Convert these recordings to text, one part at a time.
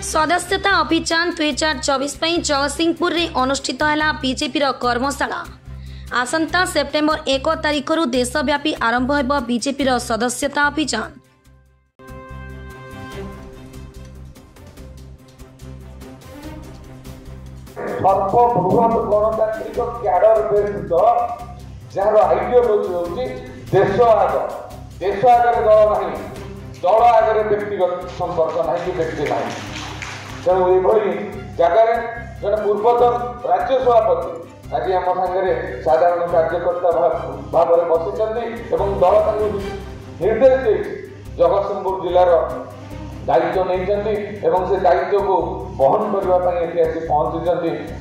सदस्यता अभियान 2024 जगतसिंहपुर में अनुष्ठित है बीजेपी कर्मशाला। आसंता सेप्टेम्बर 1 तारिख देशव्यापी आरंभ हो बीजेपी सदस्यता अभियान। सर्वबृहत गणतांत्रिक क्याडर बेस्ड जार आइडियोलोजी होची देश आगे दल नहीं, दल आगे व्यक्तिगत संपर्क नहीं कि व्यक्ति नहीं। तेणु ये जगार जन पूर्वतन राज्य सभापति आज आम सागर साधारण कार्यकर्ता भाव में बसी और दल निर्देश दे जगतसिंहपुर जिलार दायित्व नहीं से दायित्व को बहन करने आसी पहुंची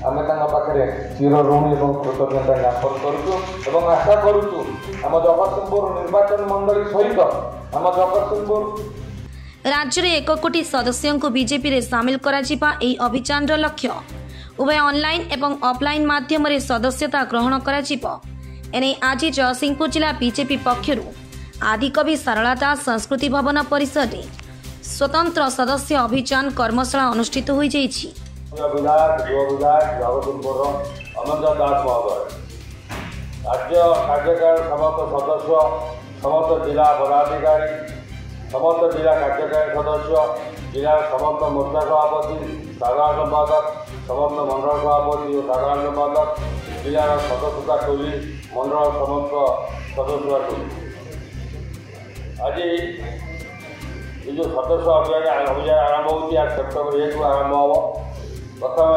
आम पाखे चिर ऋणी और कृतज्ञता ज्ञापन करुँ आशा करुँ आम जगतसिंहपुर निर्वाचन मंडली सहित आम जगतसिंहपुर राज्य में 1 कोटी सदस्यों को बीजेपी रे सामिल कराजिबा एई अभियान लक्ष्य। उभय ऑनलाइन एवं ऑफलाइन माध्यम रे सदस्यता ग्रहण कराजिबो। एने आज जगतसिंहपुर जिला बीजेपी पक्षरु आदिकवि सारला दास संस्कृति भवन परिसर में स्वतंत्र सदस्य अभियान कर्मशाला अनुष्ठित हो जाइछि। राज्य कार्यकाल समस्त सदस्य समस्त जिला पदाधिकारी समस्त जिला कार्यकारी सदस्य जिला समस्त मोर्चा सभापति साधारण संपादक समस्त मंडल सभापति और साधारण संपादक जिलार सदस्यता टोली मंडल समस्त सदस्यता टोली आज ये जो सदस्य अभियान आरंभ होती सेप्टेम्बर 1 को आरंभ हम प्रथम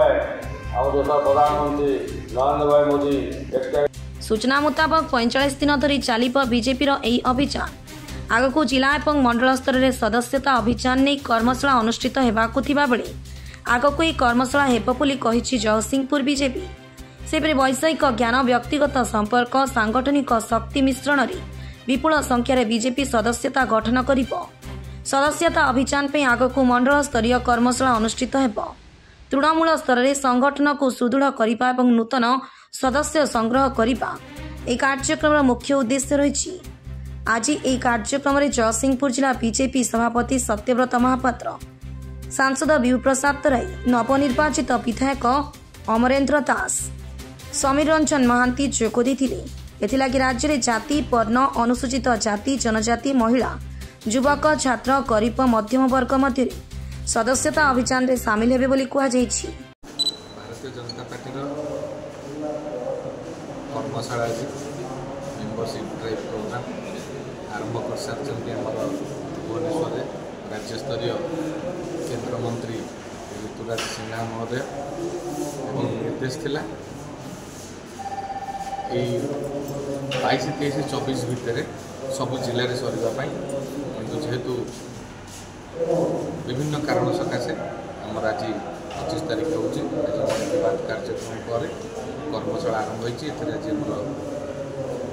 आम देश प्रधानमंत्री नरेंद्र भाई मोदी सूचना मुताबक 45 दिन धरी चलिब बीजेपी अभियान। आगक जिला और मंडल स्तर में सदस्यता अभियान नहीं कर्मशाला अनुष्ठित होगाकू बेले आगक यह कर्मशाला हेब बोली कहिछि जगतसिंहपुर बीजेपी। सेपरि वैषयिक ज्ञान व्यक्तिगत संपर्क सांगठनिक शक्ति मिश्रण में विपुल संख्यार बीजेपी सदस्यता गठन करिब। सदस्यता अभियान पे आगक मंडल स्तरीय कर्मशाला अनुष्ठित होब। तृणमूल स्तर में संगठन को सुदृढ़ करने और नूतन सदस्य संग्रह करने एक कार्यक्रम मुख्य उद्देश्य रही। आज यह कार्यक्रम में जगतसिंहपुर जिला बीजेपी सभापति सत्यव्रत महापात्र, सांसद विभु प्रसाद तराई, नवनिर्वाचित विधायक अमरेन्द्र दास, समीर रंजन महांती जोग देथिले। एथिलागि राज्य में जाति वर्ण अनुसूचित जाति जनजाति महिला युवक छात्र गरीब मध्यम वर्ग मध्य सदस्यता अभियान में सामिल हेबे बोली कहा जायछि। Bharatiya Janata party कर्मशाला membership drive programme आरंभ कर सारी भुवनेश्वर राज्य स्तरीय केंद्र मंत्री ऋतुराज सिन्हा महोदय और निर्देश थिला 22, 23, 24 भितर सबू जिले में सरवाई कि जेहेतु विभिन्न कारण सकाशे आमर आज 25 तारीख हो कार्यक्रम पर कर्मशाला आरंभ होती। आज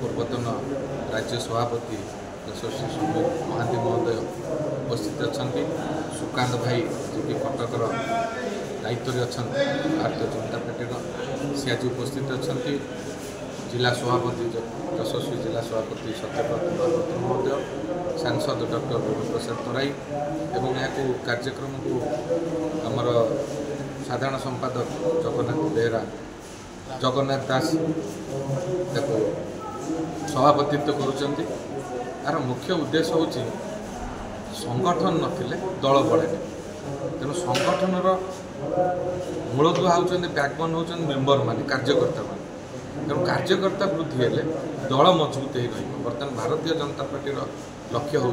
पूर्वतन राज्य सभापति यशस्वी समीर महांती महोदय उपस्थित अच्छा, सुकांत भाई जी कि कटकर दायित्व अच्छा भारतीय जनता पार्टी सी आज उपस्थित अच्छा, जिला सभापति यशस्वी जिला सभापति सत्यव्रत महोदय, सांसद डॉक्टर विभु प्रसाद तराई एवं यहाँ कार्यक्रम को आमर साधारण संपादक जगन्नाथ बेहरा जगन्नाथ दास सभापतित्व करुँच। यार मुख्य उद्देश्य हूँ संगठन नथिले दल बढ़े। तेणु संगठन मूलदुआ होती बैकबोन होती मेम्बर मान कार्यकर्ता मान। तेणु कार्यकर्ता वृद्धि हेले दल मजबूत हो। बर्तमान भारतीय जनता पार्टी लक्ष्य हूँ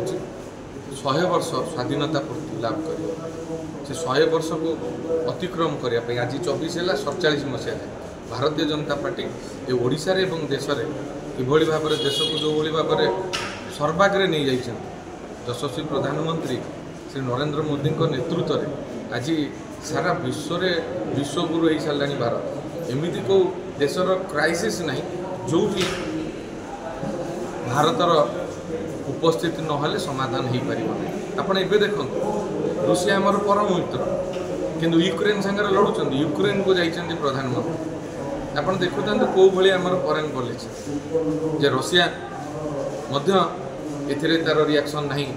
100 वर्ष स्वाधीनता पूर्ति लाभ कर 100 वर्ष को अतिक्रम करने आज 24 है 47 मसीह भारतीय जनता पार्टी ये ओडिशा रे एवं देश में किभली भाव में देश को जो भाव में सर्वाग्रे नहीं जाइए यशस्वी प्रधानमंत्री श्री नरेंद्र मोदी नेतृत्व में आज सारा विश्व विश्वगुरु हो सारा भारत। एमती को देशर क्राइसिस नहीं जो भारतर उपस्थिति नहले समाधान हो पार नहीं। आप देखो रूसिया आमर परम मित्र किंतु यूक्रेन सागर लड़ुं यूक्रेन को जाइए प्रधानमंत्री। आप देखुं कौ भाई आमर फरेन पॉलिसी जे रशिया तार रिएक्शन नहीं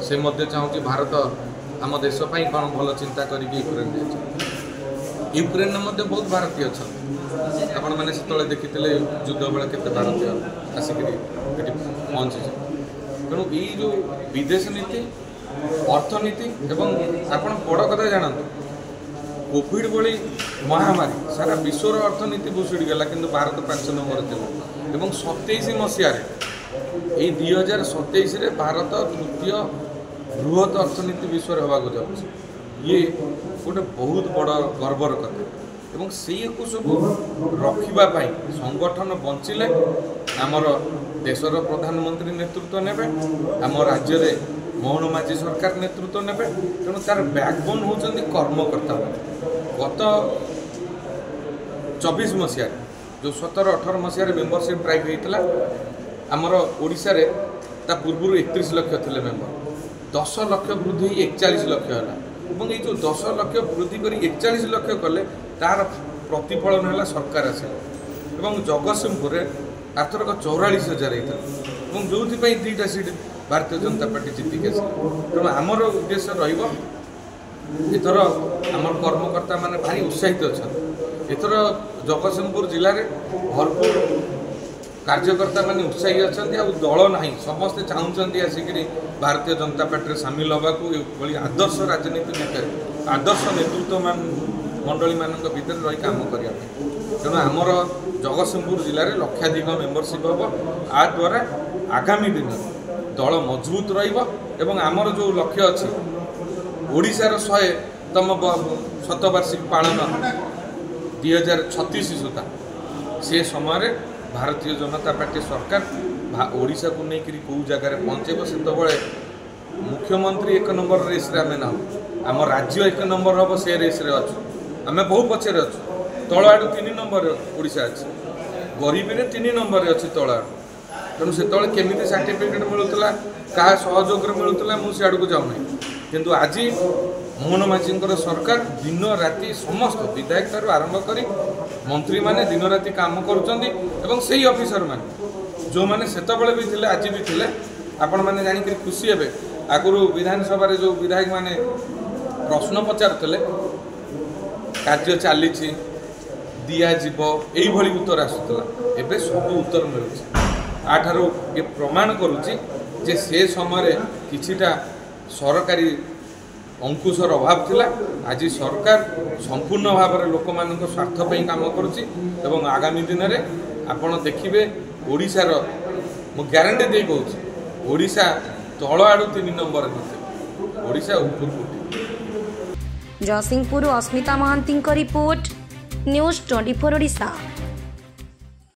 से चाहूँ भारत आम देश कौन भल चिंता करके यूक्रेन में बहुत भारतीय अच्छा आपण मैंने से देखी युद्ध बेले के भारतीय आसिक पहुँची तेणु ये जो विदेश नीति अर्थनीति एवं आपण बड़ कथा जानतु कोविड भली महामारी सारा विश्वर अर्थनीति भुशुड़ी गला कि भारत 5 नंबर थी 27 मसीह 2027 भारत तृतीय बृहत अर्थनीति विश्व होगा जाऊँ ये गोटे बहुत बड़ गर्वर कथा एवं से सब रखापी संगठन बंचिले आमर देशर प्रधानमंत्री नेतृत्व नेबे आम राज्य में मोहन माझी सरकार नेतृत्व नेबे तेणु तार बैकबोन होचंदी कर्मकर्ता गत 24 मसीह जो 17-18 मसीह मेंबरशिप ड्राइव होता आमर ओडिशा रे ता पूर्व 31 लाख थे मेंबर 10 लाख वृद्धि 41 लाख है और ये जो 10 लाख वृद्धि कर 41 लाख कले तार प्रतिफलन है सरकार आसे जगतसिंहपुर आरथरक 44,000 होता है जो 2टा सीट भारतीय जनता पार्टी जीतिक आस तेणु आमर उद्देश्य रथर आम कर्मकर्ता मैंने भारी उत्साहित अच्छा एथर जगतसिंहपुर जिले में भरपूर कार्यकर्ता मैंने उत्साही अच्छा दल ना समस्ते चाहते आसिक भारतीय जनता पार्टी सामिल होगा ये आदर्श राजनीति भितर आदर्श नेतृत्व मंडली मान भर रही कम करने तेणु आमर जगतसिंहपुर जिले में लक्षाधिक मेंबरशिप हम आ द्वारा आगामी दिन दल मजबूत रमर जो लक्ष्य अच्छी ओडिशार 100तम शतवार्षिकी पालन 2036 सुधा से समय भारतीय जनता पार्टी सरकार ओडिशा को लेकर कौ जगार पहुँचेब से मुख्यमंत्री 1 नंबर रेस आम ना आम राज्य 1 नंबर हम से रेस अच्छु आम बहु पचर अच्छु तल आड़ 3 नंबर ओडिशा अच्छी गरीबी 3 नंबर अच्छी तल आड़ तेणु से केमी सर्टिफिकेट मिलूला क्या सहयोग मिलूला मुझे आड़ को जाऊना किंतु आज मोहन माझी सरकार दिन राति समस्त विधायक ठार आरंभ कर मंत्री माने दिन राति काम कर ऑफिसर माने जो माने सेतबेले भी थिले आज भी थिले आपण माने जानि कि खुशी हेबे आगुरु विधानसभा रे जो विधायक माने प्रश्न पचारुतले कार्य चली दिया जीव एई भली उत्तर आसुतला एबे सब उत्तर मिलुछि आठारु ये प्रमाण करुछि जे से समय किछिटा सरकारी अंकुशर अभाव थिला आज सरकार संपूर्ण भाव में लोक मान स्वार्थ पर काम करुछि एवं आगामी दिन में आपण देखिए ओडिशार मु ग्यारंटी दे कहूँ ओडिशा तल आड़ 3 नंबर ओडिशा ऊपर जयसिंहपुर अस्मिता महांती रिपोर्ट न्यूज़ 24 ओडिशा।